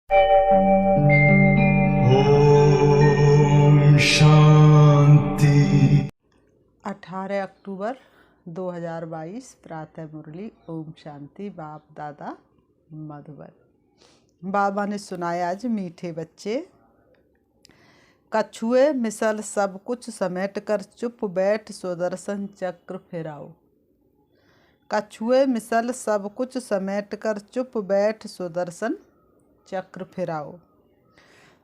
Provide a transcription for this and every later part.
ओम शांति। 18 अक्टूबर 2022 प्रातः मुरली। ओम शांति। बाप दादा मधुबन। बाबा ने सुनाया आज मीठे बच्चे। कछुए मिसल सब कुछ समेट कर चुप बैठ सुदर्शन चक्र फिराओ। कछुए मिसल सब कुछ समेट कर चुप बैठ सुदर्शन चक्र फिराओ।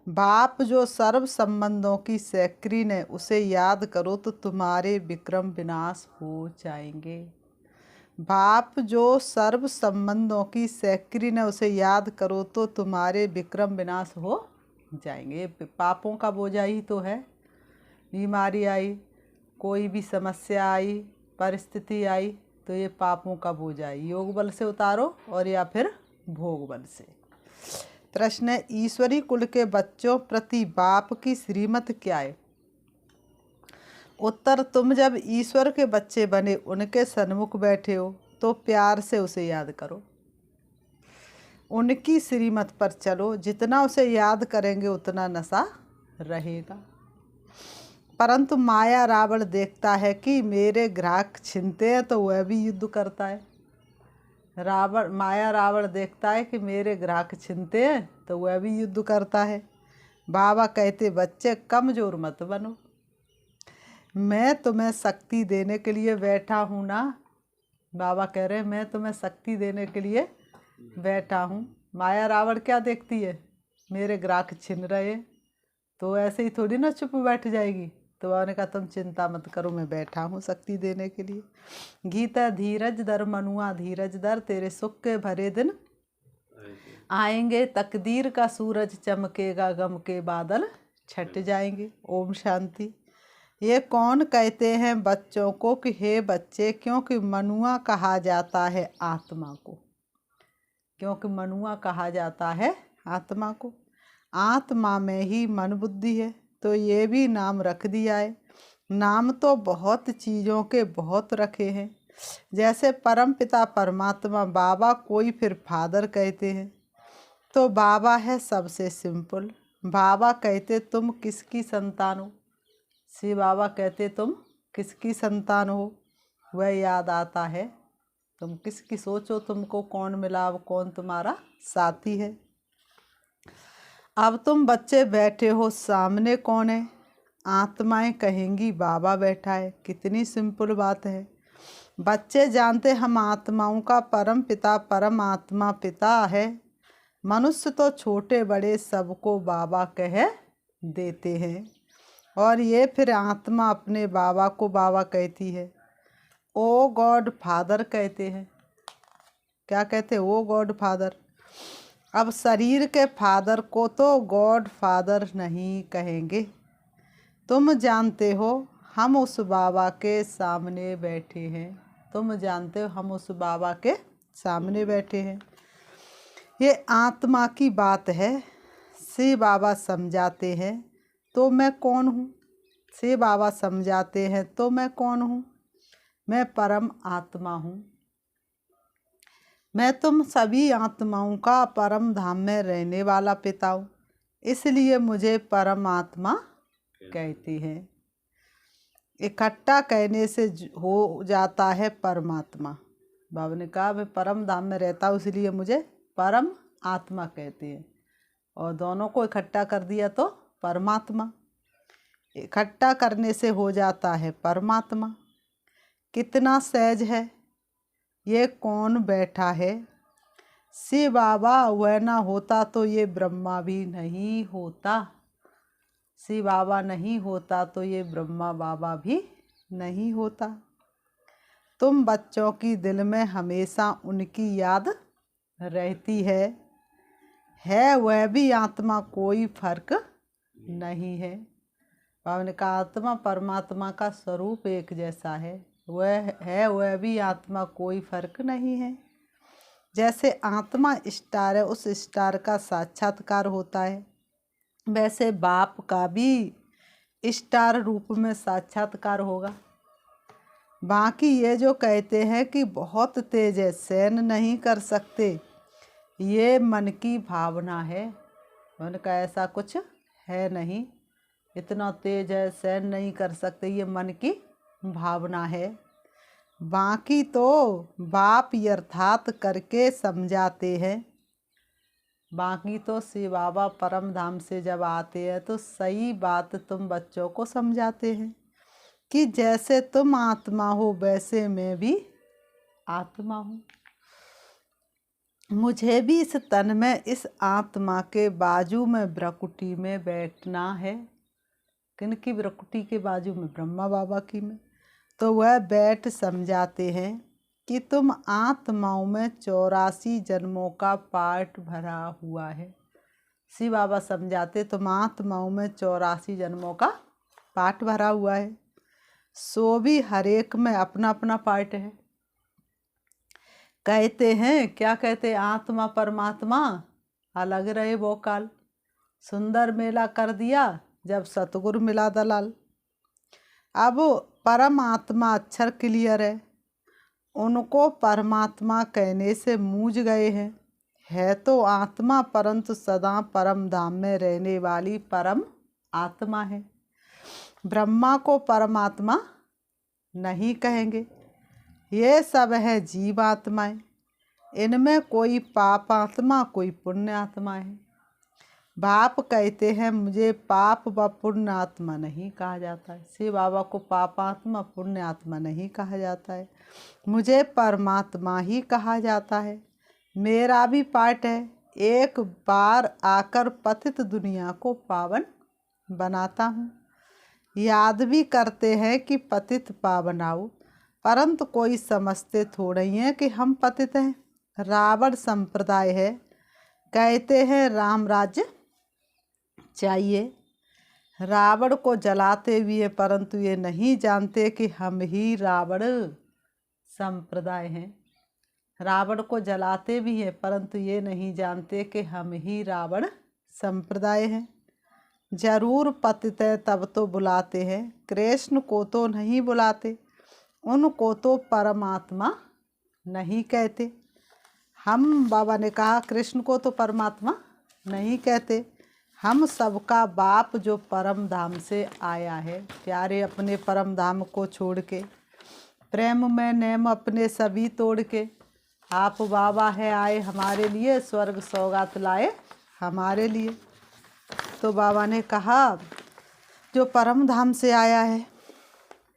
बाप जो सर्व संबंधों की सेक्री ने उसे याद करो तो तुम्हारे विक्रम विनाश हो जाएंगे। बाप जो सर्व संबंधों की सेक्री ने उसे याद करो तो तुम्हारे विक्रम विनाश हो जाएंगे। पापों का बोझा ही तो है। बीमारी आई, कोई भी समस्या आई, परिस्थिति आई तो ये पापों का बोझा है। योग बल से उतारो और या फिर भोग बल से। प्रश्न है, ईश्वरी कुल के बच्चों प्रति बाप की श्रीमत क्या है? उत्तर, तुम जब ईश्वर के बच्चे बने उनके सन्मुख बैठे हो तो प्यार से उसे याद करो, उनकी श्रीमत पर चलो। जितना उसे याद करेंगे उतना नशा रहेगा। परंतु माया रावण देखता है कि मेरे ग्राहक छीनते हैं तो वह भी युद्ध करता है। माया रावण देखता है कि मेरे ग्राहक छीनते हैं तो वह भी युद्ध करता है। बाबा कहते, बच्चे कमजोर मत बनो, मैं तुम्हें शक्ति देने के लिए बैठा हूँ ना। बाबा कह रहे हैं मैं तुम्हें शक्ति देने के लिए बैठा हूँ। माया रावण क्या देखती है? मेरे ग्राहक छीन रहे, तो ऐसे ही थोड़ी ना चुप बैठ जाएगी। तो बाबा ने कहा तुम चिंता मत करो, मैं बैठा हूँ शक्ति देने के लिए। गीता धीरज दर मनुआ धीरज दर, तेरे सुख के भरे दिन आएंगे। तकदीर का सूरज चमकेगा, गम के बादल छट जाएंगे। ओम शांति। ये कौन कहते हैं बच्चों को कि हे बच्चे, क्योंकि मनुआ कहा जाता है आत्मा को। क्योंकि मनुआ कहा जाता है आत्मा को। आत्मा में ही मन बुद्धि है, तो ये भी नाम रख दिया है। नाम तो बहुत चीज़ों के बहुत रखे हैं, जैसे परम पिता परमात्मा बाबा, कोई फिर फादर कहते हैं तो बाबा है सबसे सिंपल। बाबा कहते तुम किसकी संतान हो? श्री बाबा कहते तुम किसकी संतान हो? वह याद आता है। तुम किसकी सोचो, तुमको कौन मिला, अब कौन तुम्हारा साथी है। अब तुम बच्चे बैठे हो, सामने कौन है? आत्माएं कहेंगी बाबा बैठा है। कितनी सिंपल बात है। बच्चे जानते हम आत्माओं का परम पिता परमात्मा पिता है। मनुष्य तो छोटे बड़े सबको बाबा कह देते हैं, और ये फिर आत्मा अपने बाबा को बाबा कहती है। ओ गॉड फादर कहते हैं। क्या कहते हैं? ओ गॉड फादर। अब शरीर के फादर को तो गॉड फादर नहीं कहेंगे। तुम जानते हो हम उस बाबा के सामने बैठे हैं। तुम जानते हो हम उस बाबा के सामने बैठे हैं। ये आत्मा की बात है। श्री बाबा समझाते हैं तो मैं कौन हूँ? श्री बाबा समझाते हैं तो मैं कौन हूँ? मैं परम आत्मा हूँ। मैं तुम सभी आत्माओं का परम धाम में रहने वाला पिता हूँ, इसलिए मुझे परमात्मा कहती हैं। इकट्ठा कहने से हो जाता है परमात्मा। बाबा ने कहा मैं परम धाम में रहता हूँ इसलिए मुझे परम आत्मा कहते हैं, और दोनों को इकट्ठा कर दिया तो परमात्मा। इकट्ठा करने से हो जाता है परमात्मा। कितना सहज है। ये कौन बैठा है? शिव बाबा वह ना होता तो ये ब्रह्मा भी नहीं होता। शिव बाबा नहीं होता तो ये ब्रह्मा बाबा भी नहीं होता। तुम बच्चों की दिल में हमेशा उनकी याद रहती है वह भी आत्मा, कोई फर्क नहीं है। बाबा ने कहा आत्मा परमात्मा का स्वरूप एक जैसा है। वह भी आत्मा, कोई फर्क नहीं है। जैसे आत्मा स्टार है, उस स्टार का साक्षात्कार होता है, वैसे बाप का भी स्टार रूप में साक्षात्कार होगा। बाकी ये जो कहते हैं कि बहुत तेज है, सहन नहीं कर सकते, ये मन की भावना है। मैंने कहा ऐसा कुछ है नहीं, इतना तेज है, सहन नहीं कर सकते, ये मन की भावना है। बाकी तो बाप यथार्थ करके समझाते हैं। बाकी तो शिव बाबा परम धाम से जब आते हैं तो सही बात तुम बच्चों को समझाते हैं कि जैसे तुम आत्मा हो वैसे मैं भी आत्मा हूँ। मुझे भी इस तन में इस आत्मा के बाजू में भ्रकुटी में बैठना है। किनकी भ्रकुटी के बाजू में? ब्रह्मा बाबा की में। तो वह बैठ समझाते हैं कि तुम आत्माओं में 84 जन्मों का पाठ भरा हुआ है। शिव बाबा समझाते तुम आत्माओं में 84 जन्मों का पाठ भरा हुआ है, सो भी हर एक में अपना अपना पार्ट है। कहते हैं, क्या कहते हैं, आत्मा परमात्मा अलग रहे वो काल। सुंदर मेला कर दिया जब सतगुरु मिला दलाल। अब परमात्मा अक्षर क्लियर उनको परमात्मा कहने से मूझ गए हैं। है तो आत्मा परंतु सदा परम धाम में रहने वाली परम आत्मा है। ब्रह्मा को परमात्मा नहीं कहेंगे, ये सब है जीव आत्माएं। इनमें कोई पाप आत्मा कोई पुण्य आत्मा है। बाप कहते हैं मुझे पाप व पुण्य आत्मा नहीं कहा जाता है। शिव बाबा को पाप आत्मा पुण्य आत्मा नहीं कहा जाता है, मुझे परमात्मा ही कहा जाता है। मेरा भी पाठ है, एक बार आकर पतित दुनिया को पावन बनाता हूँ। याद भी करते हैं कि पतित पावन आओ, परंतु कोई समझते थोड़े ही हैं कि हम पतित हैं। रावण संप्रदाय है, कहते हैं राम राज्य चाहिए। रावण को जलाते भी है, परंतु ये नहीं जानते कि हम ही रावण संप्रदाय हैं। रावण को जलाते भी है, परंतु ये नहीं जानते कि हम ही रावण संप्रदाय हैं। जरूर पतित है तब तो बुलाते हैं, कृष्ण को तो नहीं बुलाते, उनको तो परमात्मा नहीं कहते। हम बाबा ने कहा कृष्ण को तो परमात्मा नहीं कहते। हम सबका बाप जो परम धाम से आया है, प्यारे अपने परम धाम को छोड़ के, प्रेम में नेम अपने सभी तोड़ के, आप बाबा है आए हमारे लिए, स्वर्ग सौगात लाए हमारे लिए। तो बाबा ने कहा जो परम धाम से आया है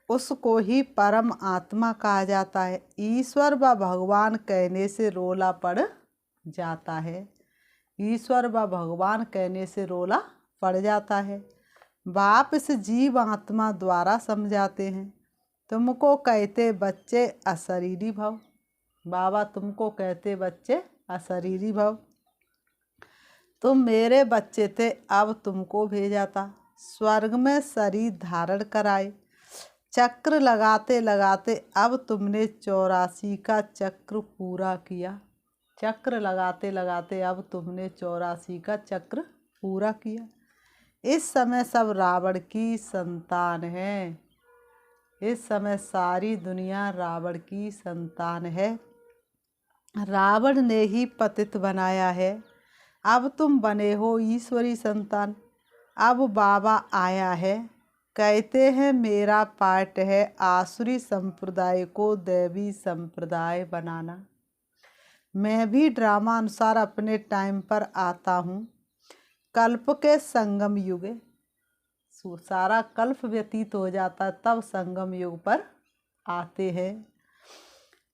उसको ही परम आत्मा कहा जाता है। ईश्वर व भगवान कहने से रोला पड़ जाता है। ईश्वर व भगवान कहने से रोला पड़ जाता है। बाप इस जीव आत्मा द्वारा समझाते हैं। तुमको कहते बच्चे अशरीरी भव, बाबा तुमको कहते बच्चे अशरीरी भव। तुम मेरे बच्चे थे, अब तुमको भेजा था स्वर्ग में शरीर धारण कराए। चक्र लगाते लगाते अब तुमने 84 का चक्र पूरा किया। चक्र लगाते लगाते अब तुमने 84 का चक्र पूरा किया। इस समय सब रावण की संतान है। इस समय सारी दुनिया रावण की संतान है। रावण ने ही पतित बनाया है। अब तुम बने हो ईश्वरी संतान। अब बाबा आया है, कहते हैं मेरा पाठ है आसुरी संप्रदाय को दैवी संप्रदाय बनाना। मैं भी ड्रामा अनुसार अपने टाइम पर आता हूँ। कल्प के संगम युग, सारा कल्प व्यतीत हो जाता है तब संगम युग पर आते हैं।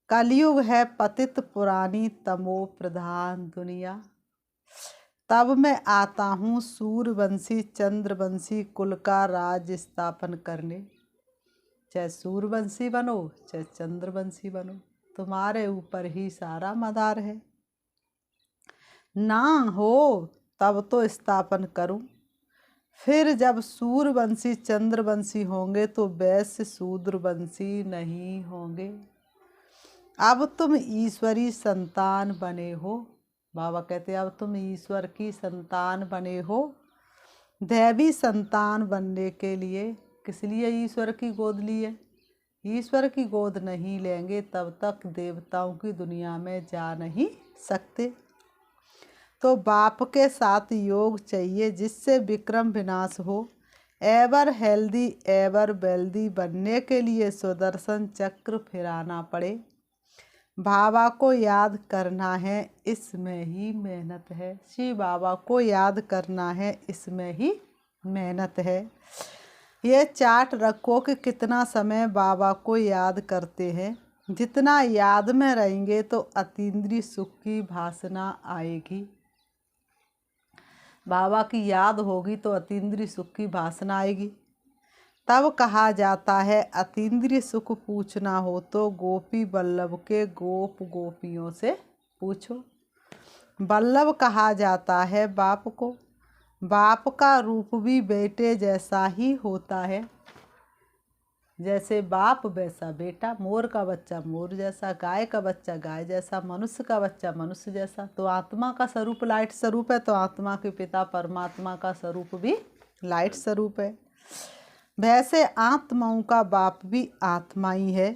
कलयुग है पतित पुरानी तमो प्रधान दुनिया। तब मैं आता हूँ सूर्यवंशी चंद्रवंशी कुल का राज स्थापन करने। चाहे सूर्यवंशी बनो चाहे चंद्रवंशी बनो, तुम्हारे ऊपर ही सारा मदार है। ना हो तब तो स्थापन करूं, फिर जब सूर्यवंशी चंद्रवंशी होंगे तो वैश्य शूद्रवंशी नहीं होंगे। अब तुम ईश्वरी संतान बने हो। बाबा कहते अब तुम ईश्वर की संतान बने हो। दैवी संतान बनने के लिए किस लिए ईश्वर की गोद लिए? ईश्वर की गोद नहीं लेंगे तब तक देवताओं की दुनिया में जा नहीं सकते। तो बाप के साथ योग चाहिए जिससे विक्रम विनाश हो। एवर हेल्दी एवर वेल्दी बनने के लिए सुदर्शन चक्र फिराना पड़े। बाबा को याद करना है, इसमें ही मेहनत है। श्री बाबा को याद करना है, इसमें ही मेहनत है। ये चार्ट रखो कि कितना समय बाबा को याद करते हैं। जितना याद में रहेंगे तो अतीन्द्रिय सुख की भासना आएगी। बाबा की याद होगी तो अतीन्द्रिय सुख की भासना आएगी। तब कहा जाता है अतीन्द्रिय सुख पूछना हो तो गोपी वल्लभ के गोप गोपियों से पूछो। वल्लभ कहा जाता है बाप को। बाप का रूप भी बेटे जैसा ही होता है। जैसे बाप वैसा बेटा, मोर का बच्चा मोर जैसा, गाय का बच्चा गाय जैसा, मनुष्य का बच्चा मनुष्य जैसा। तो आत्मा का स्वरूप लाइट स्वरूप है, तो आत्मा के पिता परमात्मा का स्वरूप भी लाइट स्वरूप है। वैसे आत्माओं का बाप भी आत्मा ही है,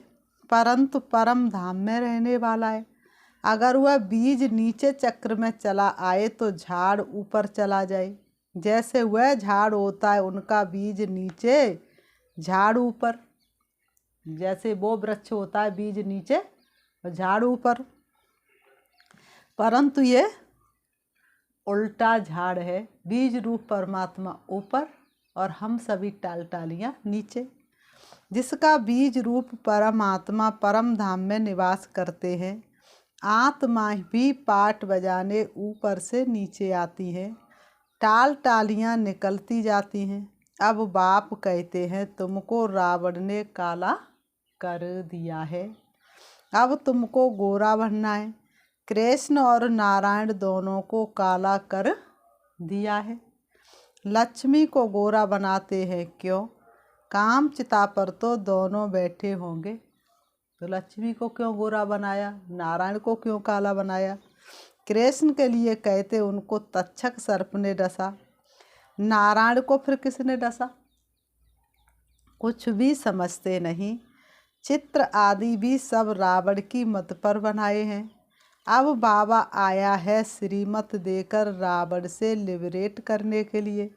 परंतु परम धाम में रहने वाला है। अगर वह बीज नीचे चक्र में चला आए तो झाड़ ऊपर चला जाए। जैसे वह झाड़ होता है, उनका बीज नीचे झाड़ ऊपर। जैसे वो वृक्ष होता है, बीज नीचे और झाड़ ऊपर, परंतु ये उल्टा झाड़ है। बीज रूप परमात्मा ऊपर और हम सभी टालियाँ नीचे। जिसका बीज रूप परमात्मा परम धाम में निवास करते हैं। आत्मा भी पाठ बजाने ऊपर से नीचे आती है, टालियाँ निकलती जाती हैं। अब बाप कहते हैं तुमको रावण ने काला कर दिया है, अब तुमको गोरा बनना है। कृष्ण और नारायण दोनों को काला कर दिया है। लक्ष्मी को गोरा बनाते हैं क्यों? काम चिता पर तो दोनों बैठे होंगे। तो लक्ष्मी को क्यों गोरा बनाया, नारायण को क्यों काला बनाया? कृष्ण के लिए कहते उनको तक्षक सर्प ने डसा, नारायण को फिर किसने डसा? कुछ भी समझते नहीं। चित्र आदि भी सब रावण की मत पर बनाए हैं। अब बाबा आया है श्रीमत देकर रावण से लिबरेट करने के लिए।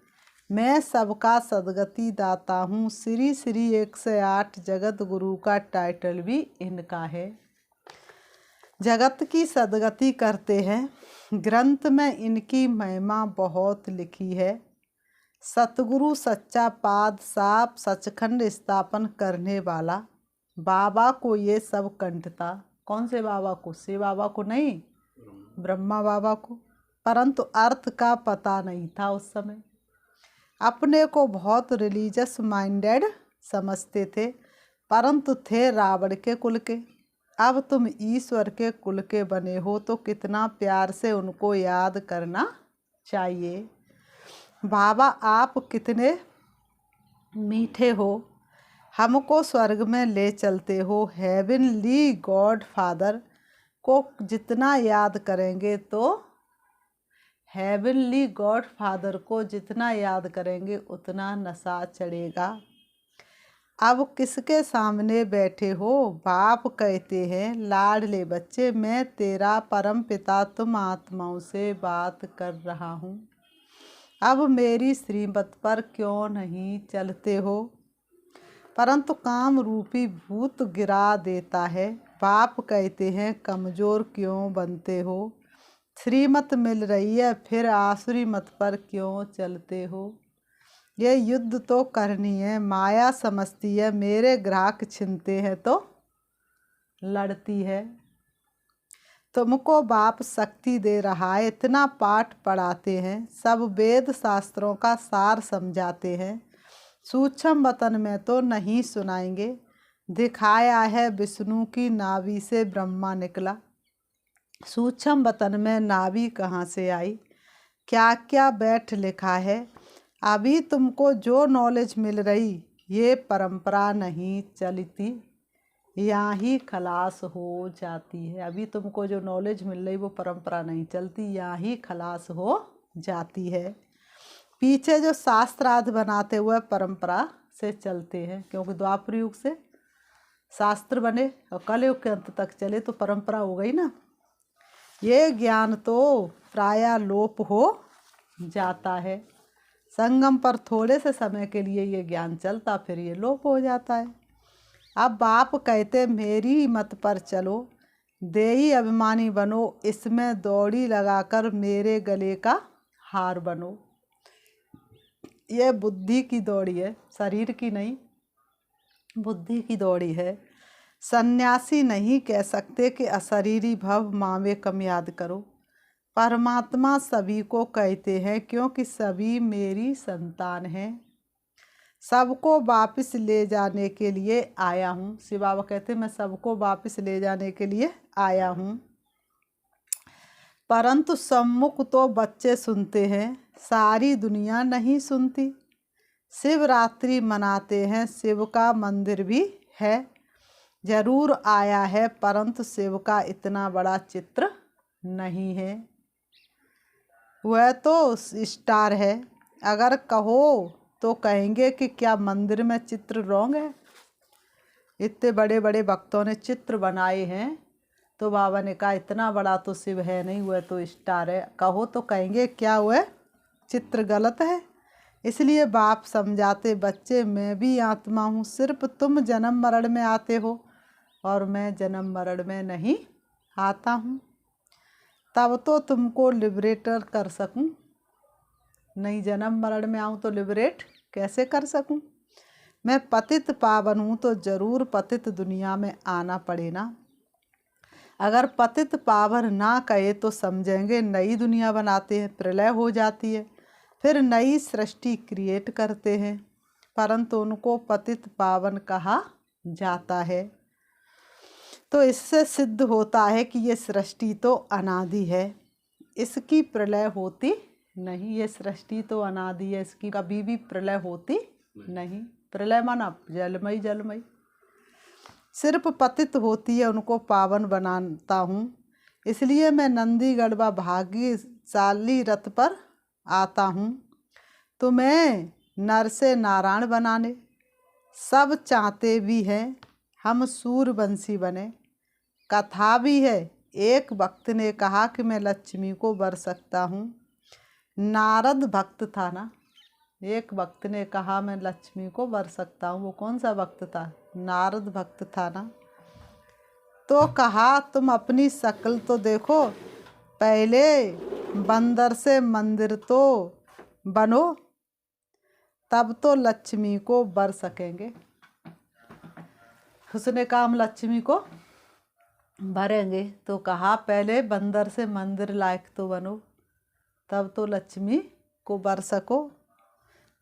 मैं सबका सदगति दाता हूँ। श्री श्री 108 जगत गुरु का टाइटल भी इनका है। जगत की सदगति करते हैं। ग्रंथ में इनकी महिमा बहुत लिखी है। सतगुरु सच्चा पाद साप सचखंड स्थापन करने वाला बाबा को ये सब कंठता। कौन से बाबा को? शिव बाबा को नहीं, ब्रह्मा बाबा को। परंतु अर्थ का पता नहीं था उस समय। अपने को बहुत रिलीजियस माइंडेड समझते थे, परंतु थे रावण के कुल के। अब तुम ईश्वर के कुल के बने हो तो कितना प्यार से उनको याद करना चाहिए। बाबा आप कितने मीठे हो, हमको स्वर्ग में ले चलते हो। हेवनली गॉड फादर को जितना याद करेंगे तो हेवनली गॉड फादर को जितना याद करेंगे उतना नशा चढ़ेगा। अब किसके सामने बैठे हो? बाप कहते हैं लाडले बच्चे मैं तेरा परम पिता तुम आत्माओं से बात कर रहा हूँ। अब मेरी श्रीमत पर क्यों नहीं चलते हो? परंतु काम रूपी भूत गिरा देता है। बाप कहते हैं कमज़ोर क्यों बनते हो? श्रीमत मिल रही है फिर आसुरी मत पर क्यों चलते हो? ये युद्ध तो करनी है। माया समझती है मेरे ग्राहक छिनते हैं तो लड़ती है। तुमको बाप शक्ति दे रहा है, इतना पाठ पढ़ाते हैं, सब वेद शास्त्रों का सार समझाते हैं। सूक्ष्म वतन में तो नहीं सुनाएंगे। दिखाया है विष्णु की नाभि से ब्रह्मा निकला। सूक्ष्म वतन में नाभि कहाँ से आई? क्या क्या बैठ लिखा है। अभी तुमको जो नॉलेज मिल रही ये परंपरा नहीं चलती, यहाँ ही खलास हो जाती है। अभी तुमको जो नॉलेज मिल रही वो परंपरा नहीं चलती, यहाँ ही खलास हो जाती है। पीछे जो शास्त्रार्थ बनाते हुए परंपरा से चलते हैं, क्योंकि द्वापर युग से शास्त्र बने और कलयुग के अंत तक चले तो परंपरा हो गई ना। ये ज्ञान तो प्रायः लोप हो जाता है। संगम पर थोड़े से समय के लिए ये ज्ञान चलता, फिर ये लोप हो जाता है। अब बाप कहते मेरी मत पर चलो, देही अभिमानी बनो, इसमें दौड़ी लगाकर मेरे गले का हार बनो। ये बुद्धि की दौड़ी है, शरीर की नहीं, बुद्धि की दौड़ी है। सन्यासी नहीं कह सकते कि अशरीरी भव मावे कम याद करो। परमात्मा सभी को कहते हैं क्योंकि सभी मेरी संतान हैं। सबको वापस ले जाने के लिए आया हूँ। शिव बाबा कहते मैं सबको वापस ले जाने के लिए आया हूँ। परंतु सम्मुख तो बच्चे सुनते हैं, सारी दुनिया नहीं सुनती। शिवरात्रि मनाते हैं, शिव का मंदिर भी है, जरूर आया है, परंतु शिव का इतना बड़ा चित्र नहीं है। वह तो स्टार है। अगर कहो तो कहेंगे कि क्या मंदिर में चित्र रॉन्ग है? इतने बड़े बड़े भक्तों ने चित्र बनाए हैं, तो बाबा ने कहा इतना बड़ा तो शिव है नहीं, वह तो स्टार है। कहो तो कहेंगे क्या वह चित्र गलत है? इसलिए बाप समझाते बच्चे मैं भी आत्मा हूँ, सिर्फ तुम जन्म मरण में आते हो और मैं जन्म मरण में नहीं आता हूँ। तब तो तुमको लिबरेटर कर सकूं, नहीं जन्म मरण में आऊं तो लिबरेट कैसे कर सकूं? मैं पतित पावन हूं तो जरूर पतित दुनिया में आना पड़े ना। अगर पतित पावन ना कहे तो समझेंगे नई दुनिया बनाते हैं, प्रलय हो जाती है, फिर नई सृष्टि क्रिएट करते हैं, परंतु उनको पतित पावन कहा जाता है। तो इससे सिद्ध होता है कि ये सृष्टि तो अनादि है, इसकी प्रलय होती नहीं। ये सृष्टि तो अनादि है, इसकी कभी भी प्रलय होती नहीं। प्रलय माना जलमयी जलमयी, सिर्फ पतित होती है, उनको पावन बनाता हूँ। इसलिए मैं नंदीगढ़ व भाग्यशाली रथ पर आता हूँ, तुम्हें नर से नारायण बनाने। सब चाहते भी हैं हम सूरवंशी बने। कथा भी है, एक भक्त ने कहा कि मैं लक्ष्मी को वर सकता हूँ। नारद भक्त था ना, एक भक्त ने कहा मैं लक्ष्मी को वर सकता हूँ। वो कौन सा भक्त था? नारद भक्त था ना। तो कहा तुम अपनी शक्ल तो देखो, पहले बंदर से मंदिर तो बनो, तब तो लक्ष्मी को वर सकेंगे। उसने कहा हम लक्ष्मी को भरेंगे, तो कहा पहले बंदर से मंदिर लायक तो बनो, तब तो लक्ष्मी को वर सको।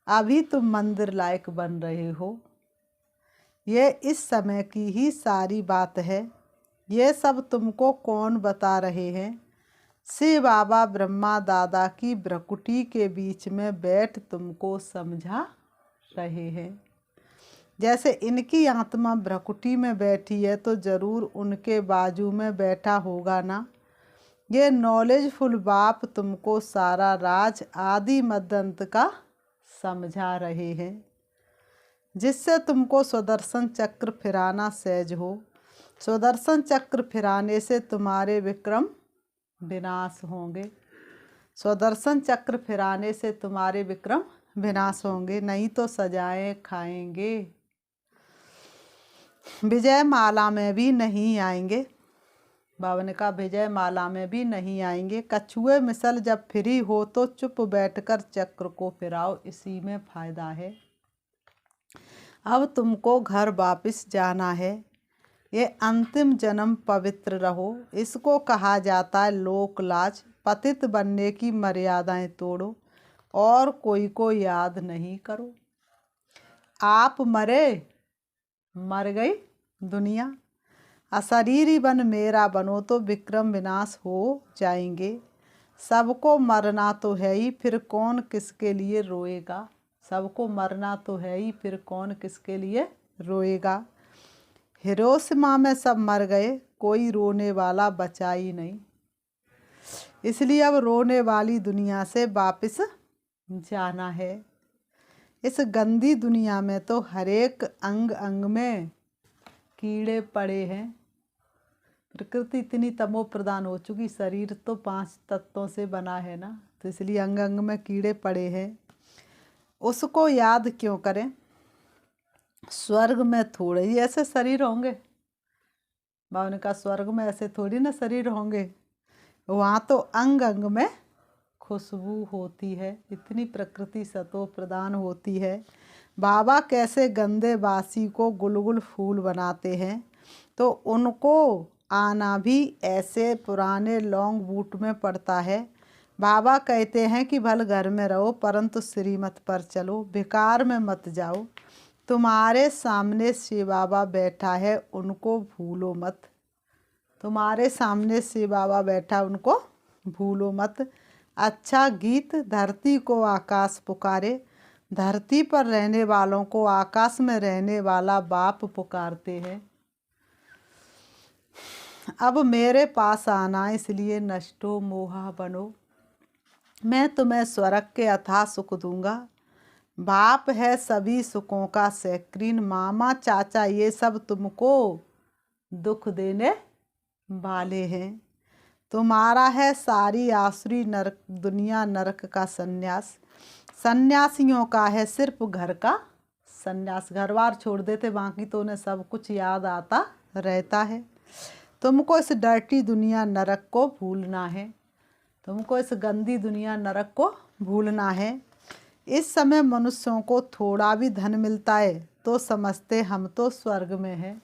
अभी तुम मंदिर लायक बन रहे हो। ये इस समय की ही सारी बात है। ये सब तुमको कौन बता रहे हैं? शिव बाबा ब्रह्मा दादा की भ्रकुटी के बीच में बैठ तुमको समझा रहे हैं। जैसे इनकी आत्मा भ्रकुटी में बैठी है तो जरूर उनके बाजू में बैठा होगा ना। ये नॉलेजफुल बाप तुमको सारा राज आदि मध्यंत का समझा रहे हैं, जिससे तुमको सुदर्शन चक्र फिराना सहज हो। सुदर्शन चक्र फिराने से तुम्हारे विक्रम विनाश होंगे। सुदर्शन चक्र फिराने से तुम्हारे विक्रम विनाश होंगे, नहीं तो सजाएं खाएंगे। विजय माला में भी नहीं आएंगे। बाबा ने कहा विजय माला में भी नहीं आएंगे। कछुए मिसल जब फ्री हो तो चुप बैठकर चक्र को फिराओ, इसी में फायदा है। अब तुमको घर वापस जाना है। ये अंतिम जन्म पवित्र रहो, इसको कहा जाता है लोक लाज। पतित बनने की मर्यादाएं तोड़ो और कोई को याद नहीं करो। आप मरे, मर गई दुनिया। अशरीरी बन मेरा बनो तो विक्रम विनाश हो जाएंगे। सबको मरना तो है ही, फिर कौन किसके लिए रोएगा? सबको मरना तो है ही, फिर कौन किसके लिए रोएगा? हिरोशिमा में सब मर गए, कोई रोने वाला बचा ही नहीं। इसलिए अब रोने वाली दुनिया से वापस जाना है। इस गंदी दुनिया में तो हर एक अंग अंग में कीड़े पड़े हैं। प्रकृति इतनी तमो प्रधान हो चुकी, शरीर तो 5 तत्वों से बना है ना, तो इसलिए अंग अंग में कीड़े पड़े हैं। उसको याद क्यों करें? स्वर्ग में थोड़े ही ऐसे शरीर होंगे। बाबा ने कहा स्वर्ग में ऐसे थोड़ी ना शरीर होंगे, वहाँ तो अंग अंग में खुशबू होती है, इतनी प्रकृति सतो प्रधान होती है। बाबा कैसे गंदे बासी को गुलगुल फूल बनाते हैं, तो उनको आना भी ऐसे पुराने लौंग बूट में पड़ता है। बाबा कहते हैं कि भल घर में रहो परंतु श्रीमत पर चलो, बेकार में मत जाओ। तुम्हारे सामने शिव बाबा बैठा है, उनको भूलो मत। तुम्हारे सामने शिव बाबा बैठा, उनको भूलो मत। अच्छा गीत धरती को आकाश पुकारे, धरती पर रहने वालों को आकाश में रहने वाला बाप पुकारते हैं। अब मेरे पास आना, इसलिए नष्टो मोहा बनो, मैं तुम्हें स्वर्ग के अथाह सुख दूंगा। बाप है सभी सुखों का शौकीन, मामा चाचा ये सब तुमको दुख देने वाले हैं। तुम्हारा है सारी आसुरी नरक दुनिया नरक का सन्यास, सन्यासियों का है सिर्फ घर का सन्यास। घर बार छोड़ देते, बाकी तो उन्हें सब कुछ याद आता रहता है। तुमको इस डर्टी दुनिया नरक को भूलना है, तुमको इस गंदी दुनिया नरक को भूलना है। इस समय मनुष्यों को थोड़ा भी धन मिलता है तो समझते हम तो स्वर्ग में हैं।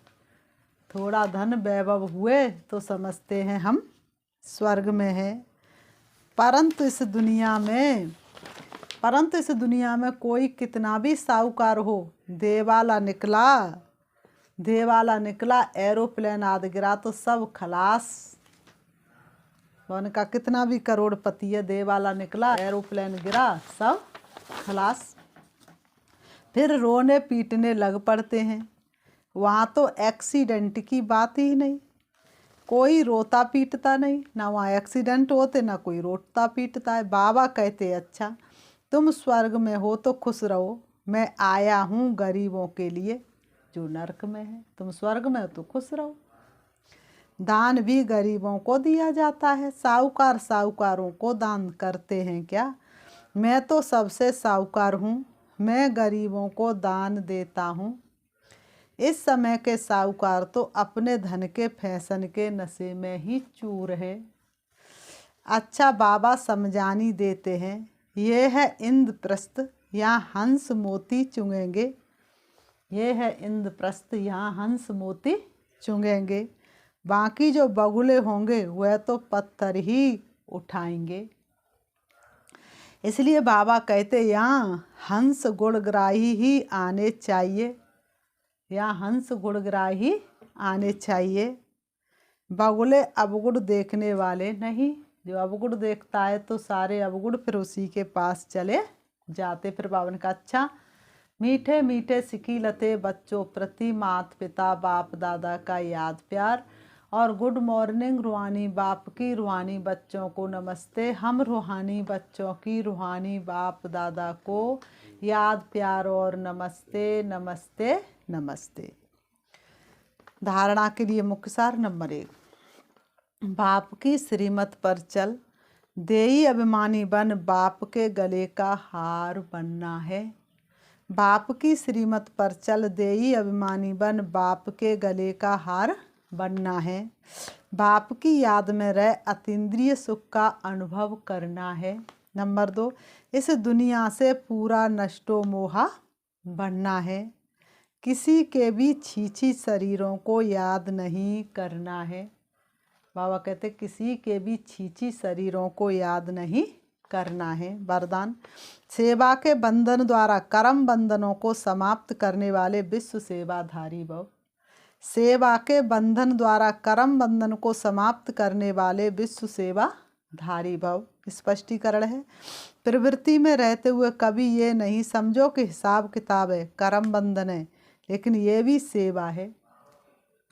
थोड़ा धन वैभव हुए तो समझते हैं हम स्वर्ग में हैं। परंतु इस दुनिया में कोई कितना भी साहूकार हो, देवाला निकला एरोप्लेन आदि गिरा तो सब खलास। उनका कितना भी करोड़पति है, देवाला निकला एरोप्लेन गिरा सब खलास। फिर रोने पीटने लग पड़ते हैं। वहाँ तो एक्सीडेंट की बात ही नहीं, कोई रोता पीटता नहीं, ना वहाँ एक्सीडेंट होते ना कोई रोता पीटता है। बाबा कहते अच्छा तुम स्वर्ग में हो तो खुश रहो, मैं आया हूँ गरीबों के लिए जो नरक में है। तुम स्वर्ग में हो तो खुश रहो। दान भी गरीबों को दिया जाता है, साहूकार साहूकारों को दान करते हैं क्या? मैं तो सबसे साहूकार हूँ, मैं गरीबों को दान देता हूँ। इस समय के साहूकार तो अपने धन के फैशन के नशे में ही चूर है। अच्छा बाबा समझानी देते हैं, ये है इंद्रप्रस्थ, यहाँ हंस मोती चुंगेंगे। ये है इंद्रप्रस्थ, यहाँ हंस मोती चुंगेंगे। बाकी जो बगुले होंगे वह तो पत्थर ही उठाएंगे। इसलिए बाबा कहते यहाँ हंस गुणग्राही ही आने चाहिए, यहाँ हंस गुणग्राही आने चाहिए। बगुले अवगुण देखने वाले नहीं, जो अवगुण देखता है तो सारे अवगुण फिर उसी के पास चले जाते। फिर बाबा ने कहा अच्छा मीठे मीठे सिकी लते बच्चों प्रति माता पिता बाप दादा का याद प्यार, और गुड मॉर्निंग रूहानी बाप की रूहानी बच्चों को नमस्ते। हम रूहानी बच्चों की रूहानी बाप दादा को याद प्यार और नमस्ते नमस्ते नमस्ते। धारणा के लिए मुख्य सार नंबर 1, बाप की श्रीमत पर चल, देई अभिमानी बन, बाप के गले का हार बनना है। बाप की श्रीमत पर चल, देई अभिमानी बन, बाप के गले का हार बनना है। बाप की याद में रह अतीन्द्रिय सुख का अनुभव करना है। नंबर 2, इस दुनिया से पूरा नष्टो मोहा बनना है। किसी के भी छीछी शरीरों को याद नहीं करना है। बाबा कहते किसी के भी छीछी शरीरों को याद नहीं करना है। वरदान, सेवा के बंधन द्वारा कर्म बंधनों को समाप्त करने वाले विश्व सेवाधारी भव। सेवा के बंधन द्वारा कर्म बंधन को समाप्त करने वाले विश्व सेवाधारी भव। स्पष्टीकरण है, प्रवृत्ति में रहते हुए कभी ये नहीं समझो कि हिसाब किताब है, कर्म बंधन है, लेकिन ये भी सेवा है।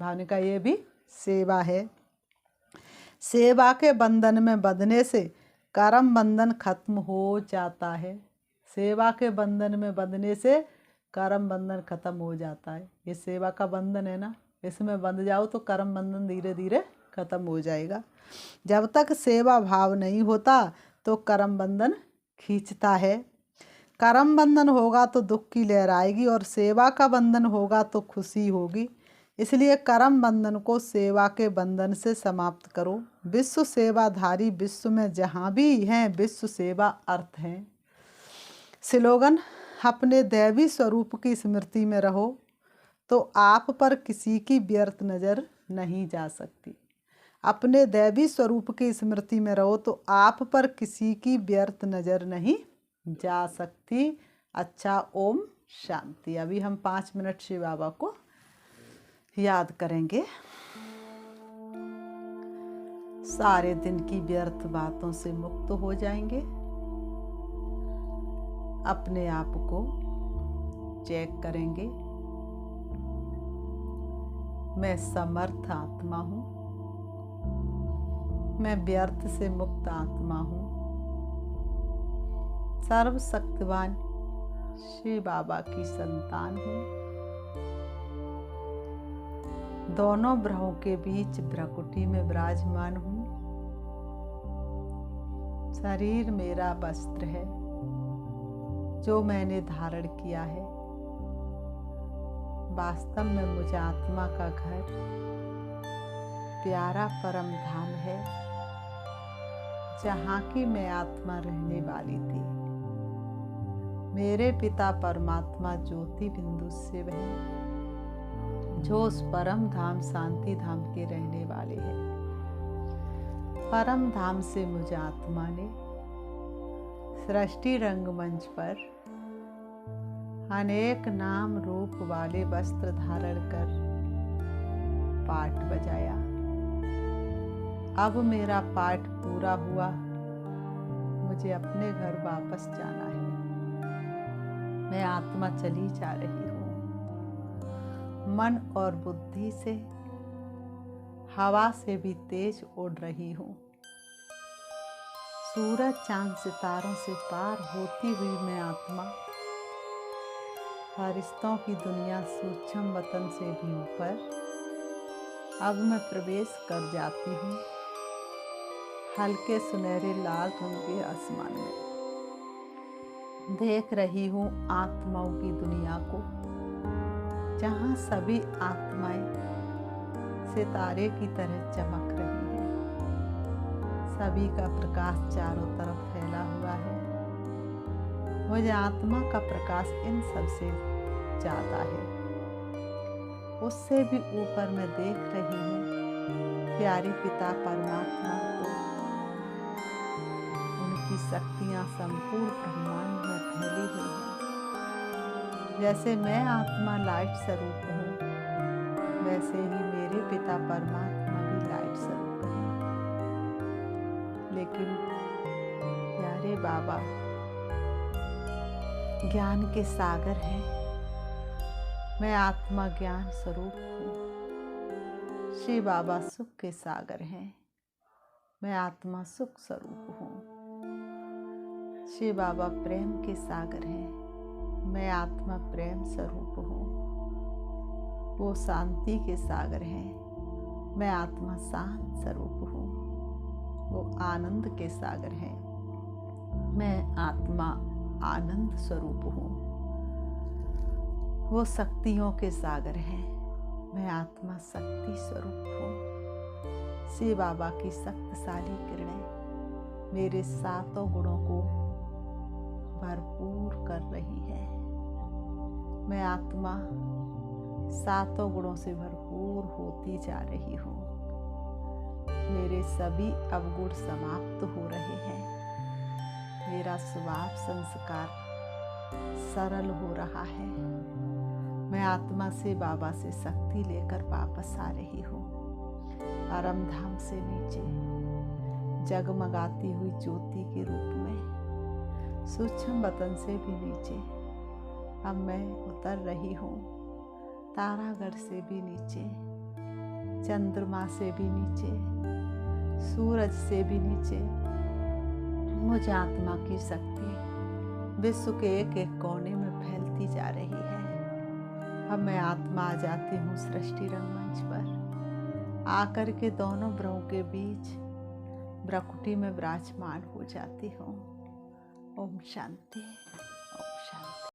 भावने का ये भी सेवा है। सेवा के बंधन में बंधने से कर्म बंधन खत्म हो जाता है। सेवा के बंधन में बंधने से कर्म बंधन खत्म हो जाता है। ये सेवा का बंधन है ना, इसमें बंध जाओ तो कर्म बंधन धीरे धीरे खत्म हो जाएगा। जब तक सेवा भाव नहीं होता तो कर्म बंधन खींचता है। कर्म बंधन होगा तो दुख की लहर आएगी और सेवा का बंधन होगा तो खुशी होगी। इसलिए कर्म बंधन को सेवा के बंधन से समाप्त करो। विश्व सेवाधारी विश्व में जहाँ भी हैं विश्व सेवा अर्थ हैं। स्लोगन: अपने दैवी स्वरूप की स्मृति में रहो तो आप पर किसी की व्यर्थ नज़र नहीं जा सकती। अपने दैवी स्वरूप की स्मृति में रहो तो आप पर किसी की व्यर्थ नज़र नहीं जा सकती। अच्छा, ओम शांति। अभी हम 5 मिनट शिव बाबा को याद करेंगे। सारे दिन की व्यर्थ बातों से मुक्त हो जाएंगे। अपने आप को चेक करेंगे। मैं समर्थ आत्मा हूँ, मैं व्यर्थ से मुक्त आत्मा हूँ। सर्वशक्तिवान शिव बाबा की संतान हूँ। दोनों ग्रहों के बीच भ्रकुटी में विराजमान हूँ। शरीर मेरा वस्त्र है जो मैंने धारण किया है। वास्तव में मुझे आत्मा का घर प्यारा परम धाम है जहाँ की मैं आत्मा रहने वाली थी। मेरे पिता परमात्मा ज्योति बिंदु शिव है जो उस परम धाम शांति धाम के रहने वाले हैं। परम धाम से मुझे आत्मा ने सृष्टि रंगमंच पर अनेक नाम रूप वाले वस्त्र धारण कर पाठ बजाया। अब मेरा पाठ पूरा हुआ, मुझे अपने घर वापस जाना है। मैं आत्मा चली जा रही हूँ। मन और बुद्धि से हवा से भी तेज उड़ रही हूँ। सूरज चांद सितारों से पार होती हुई मैं आत्मा फरिश्तों की दुनिया सूक्ष्म वतन से भी ऊपर अब मैं प्रवेश कर जाती हूँ हल्के सुनहरे लाल रंग के आसमान में। देख रही हूँ आत्माओं की दुनिया को जहाँ सभी आत्माएं सितारे की तरह चमक रही हैं। सभी का प्रकाश चारों तरफ फैला हुआ है। मुझे आत्मा का प्रकाश इन सब से ज़्यादा है। उससे भी ऊपर मैं देख रही हूँ प्यारे पिता परमात्मा को। उनकी शक्तियाँ संपूर्ण ब्रह्मांड में फैली हुई हैं। जैसे मैं आत्मा लाइट स्वरूप हूँ, वैसे ही मेरे पिता परमात्मा भी लाइट स्वरूप हैं। लेकिन प्यारे बाबा ज्ञान के सागर हैं। मैं आत्मा ज्ञान स्वरूप हूँ। शिव बाबा सुख के सागर हैं। मैं आत्मा सुख स्वरूप हूँ। शिव बाबा प्रेम के सागर हैं। मैं आत्मा प्रेम स्वरूप हूँ। वो शांति के सागर हैं। मैं आत्मा शांत स्वरूप हूँ। वो आनंद के सागर हैं। मैं आत्मा आनंद स्वरूप हूँ। वो शक्तियों के सागर हैं। मैं आत्मा शक्ति स्वरूप हूँ। शिव बाबा की शक्तिशाली किरणें मेरे सातों गुणों को भरपूर कर रही है। मैं आत्मा सातों गुणों से भरपूर होती जा रही हूँ। मेरे सभी अवगुण समाप्त हो रहे हैं। मेरा स्वभाव संस्कार सरल हो रहा है। मैं आत्मा से बाबा से शक्ति लेकर वापस आ रही हूँ। परम धाम से नीचे जगमगाती हुई ज्योति के रूप में सूक्ष्म वतन से भी नीचे अब मैं उतर रही हूँ। तारागढ़ से भी नीचे, चंद्रमा से भी नीचे, सूरज से भी नीचे मुझ आत्मा की शक्ति विश्व के एक एक कोने में फैलती जा रही है। अब मैं आत्मा आ जाती हूँ सृष्टि रंगमंच पर। आकर के दोनों ब्रों के बीच ब्रकुटी में विराजमान हो जाती हूँ। ओम शांति, ओम शांति।